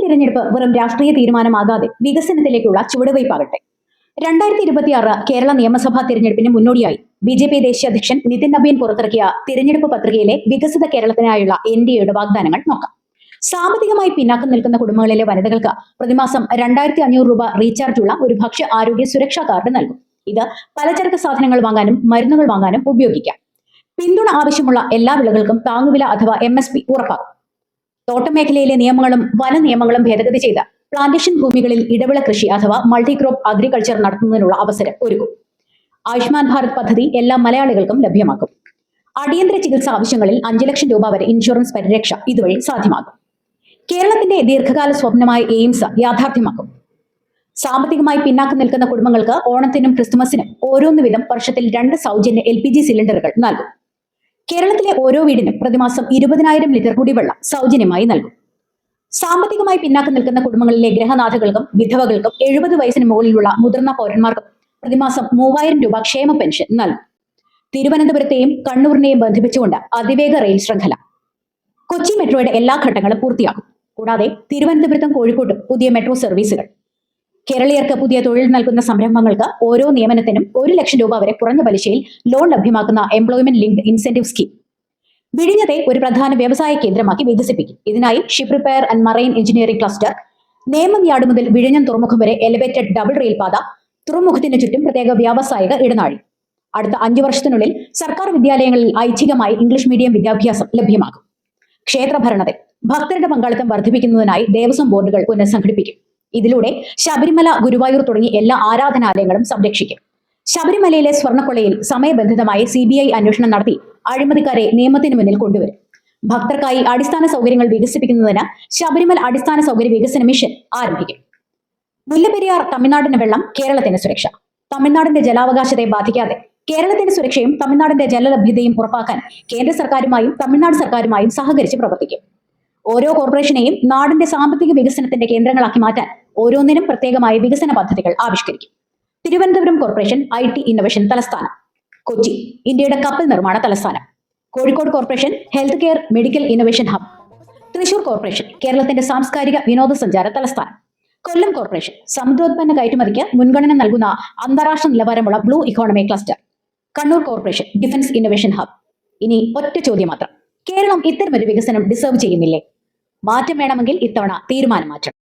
തിരഞ്ഞെടുപ്പ് വെറും രാഷ്ട്രീയ തീരുമാനമാകാതെ വികസനത്തിലേക്കുള്ള ചുവടുവയ്പാകട്ടെ. 2026 കേരള നിയമസഭാ തിരഞ്ഞെടുപ്പിന് മുന്നോടിയായി BJP ദേശീയ അധ്യക്ഷൻ നിതിൻ നബീൻ പുറത്തിറക്കിയ തിരഞ്ഞെടുപ്പ് പത്രികയിലെ വികസിത കേരളത്തിനായുള്ള NDAയുടെ വാഗ്ദാനങ്ങൾ നോക്കാം. സാമ്പത്തികമായി പിന്നാക്കം നിൽക്കുന്ന കുടുംബങ്ങളിലെ വനിതകൾക്ക് പ്രതിമാസം 2500 രൂപ റീചാർജുള്ള ഒരു ഭക്ഷ്യ ആരോഗ്യ സുരക്ഷാ കാർഡ് നൽകും. ഇത് പലചരക്ക് സാധനങ്ങൾ വാങ്ങാനും മരുന്നുകൾ വാങ്ങാനും ഉപയോഗിക്കാം. പിന്തുണ ആവശ്യമുള്ള എല്ലാ വിളകൾക്കും താങ്ങുവില അഥവാ MSP ഉറപ്പാക്കും. തോട്ടമേഖലയിലെ നിയമങ്ങളും വന നിയമങ്ങളും ഭേദഗതി ചെയ്ത് പ്ലാന്റേഷൻ ഭൂമികളിൽ ഇടവിള കൃഷി അഥവാ മൾട്ടിക്രോപ്പ് അഗ്രികൾച്ചർ നടത്തുന്നതിനുള്ള അവസരം ഒരുക്കും. ആയുഷ്മാൻ ഭാരത് പദ്ധതി എല്ലാ മലയാളികൾക്കും ലഭ്യമാക്കും. അടിയന്തര ചികിത്സാ ആവശ്യങ്ങളിൽ 5 ലക്ഷം രൂപ വരെ ഇൻഷുറൻസ് പരിരക്ഷ ഇതുവഴി സാധ്യമാകും. കേരളത്തിന്റെ ദീർഘകാല സ്വപ്നമായ എയിംസ് യാഥാർത്ഥ്യമാക്കും. സാമ്പത്തികമായി പിന്നാക്കം നിൽക്കുന്ന കുടുംബങ്ങൾക്ക് ഓണത്തിനും ക്രിസ്തുമസിനും ഓരോന്ന് വീതം വർഷത്തിൽ 2 സൗജന്യ LPG സിലിണ്ടറുകൾ നൽകും. കേരളത്തിലെ ഓരോ വീടിനും പ്രതിമാസം 20,000 ലിറ്റർ കുടിവെള്ളം സൗജന്യമായി നൽകും. സാമ്പത്തികമായി പിന്നാക്കം നിൽക്കുന്ന കുടുംബങ്ങളിലെ ഗൃഹനാഥകൾക്കും വിധവകൾക്കും 70 വയസ്സിന് മുകളിലുള്ള മുതിർന്ന പൗരന്മാർക്കും പ്രതിമാസം 3000 രൂപ ക്ഷേമ പെൻഷൻ നൽകും. തിരുവനന്തപുരത്തെയും കണ്ണൂരിനെയും ബന്ധിപ്പിച്ചുകൊണ്ട് അതിവേഗ റെയിൽ ശൃംഖല. കൊച്ചി മെട്രോയുടെ എല്ലാ ഘട്ടങ്ങളും പൂർത്തിയാക്കും. കൂടാതെ തിരുവനന്തപുരത്തും കോഴിക്കോട്ടും പുതിയ മെട്രോ സർവീസുകൾ. കേരളീയർക്ക് പുതിയ തൊഴിൽ നൽകുന്ന സംരംഭങ്ങൾക്ക് ഓരോ നിയമനത്തിനും 1 ലക്ഷം രൂപ വരെ കുറഞ്ഞ പലിശയിൽ ലോൺ ലഭ്യമാക്കുന്ന എംപ്ലോയ്മെന്റ് ലിങ്ക്ഡ് ഇൻസെന്റീവ് സ്കീം. വിഴിഞ്ഞത്തെ ഒരു പ്രധാന വ്യവസായ കേന്ദ്രമാക്കി വികസിപ്പിക്കും. ഇതിനായി ship repair and marine engineering cluster, Nemam yard മുതൽ വിഴിഞ്ഞം തുറമുഖം വരെ എലിവേറ്റഡ് ഡബിൾ റെയിൽ പാത, തുറമുഖത്തിന് ചുറ്റും പ്രത്യേക വ്യാവസായിക ഇടനാഴി. അടുത്ത 5 വർഷത്തിനുള്ളിൽ സർക്കാർ വിദ്യാലയങ്ങളിൽ ഐച്ഛികമായി ഇംഗ്ലീഷ് മീഡിയം വിദ്യാഭ്യാസം ലഭ്യമാകും. ക്ഷേത്രഭരണത്തിൽ ഭക്തരുടെ പങ്കാളിത്തം വർദ്ധിപ്പിക്കുന്നതിനായി ദേവസ്വം ബോർഡുകൾ പുനഃസംഘടിപ്പിക്കും. ഇതിലൂടെ ശബരിമല, ഗുരുവായൂർ തുടങ്ങി എല്ലാ ആരാധനാലയങ്ങളും സംരക്ഷിക്കും. ശബരിമലയിലെ സ്വർണ്ണക്കൊള്ളയിൽ സമയബന്ധിതമായി CBI അന്വേഷണം നടത്തി അഴിമതിക്കാരെ നിയമത്തിന് മുന്നിൽ കൊണ്ടുവരും. ഭക്തർക്കായി അടിസ്ഥാന സൗകര്യങ്ങൾ വികസിപ്പിക്കുന്നതിന് ശബരിമല അടിസ്ഥാന സൗകര്യ വികസന മിഷൻ ആരംഭിക്കും. മുല്ലപ്പെരിയാർ തമിഴ്നാടിന് വെള്ളം, കേരളത്തിന് സുരക്ഷ. തമിഴ്നാടിന്റെ ജലാവകാശത്തെ ബാധിക്കാതെ കേരളത്തിന്റെ സുരക്ഷയും തമിഴ്നാടിന്റെ ജലലഭ്യതയും ഉറപ്പാക്കാൻ കേന്ദ്ര സർക്കാരുമായും തമിഴ്നാട് സർക്കാരുമായും സഹകരിച്ച് പ്രവർത്തിക്കും. ഓരോ കോർപ്പറേഷനെയും നാടിന്റെ സാമ്പത്തിക വികസനത്തിന്റെ കേന്ദ്രങ്ങളാക്കി മാറ്റാൻ ഓരോന്നിനും പ്രത്യേകമായ വികസന പദ്ധതികൾ ആവിഷ്കരിക്കും. തിരുവനന്തപുരം കോർപ്പറേഷൻ IT ഇന്നൊവേഷൻ തലസ്ഥാനം. കൊച്ചി ഇന്ത്യയുടെ കപ്പൽ നിർമ്മാണ തലസ്ഥാനം. Kozhikode corporation health care medical innovation hub. Thrissur corporation കേരളത്തിന്റെ സാംസ്കാരിക വിനോദസഞ്ചാര തലസ്ഥാനം. കൊല്ലം കോർപ്പറേഷൻ സമുദ്രോത്പന്ന കയറ്റുമതിക്ക് മുൻഗണന നൽകുന്ന അന്താരാഷ്ട്ര നിലവാരമുള്ള blue economy cluster. Kannur corporation defence innovation hub. ഇനി ഒറ്റ ചോദ്യം മാത്രം: കേരളം ഇത്തരമൊരു വികസനം ഡിസേർവ് ചെയ്യുന്നില്ലേ? മാറ്റം വേണമെങ്കിൽ ഇത്തവണ തീരുമാനം മാറ്റണം.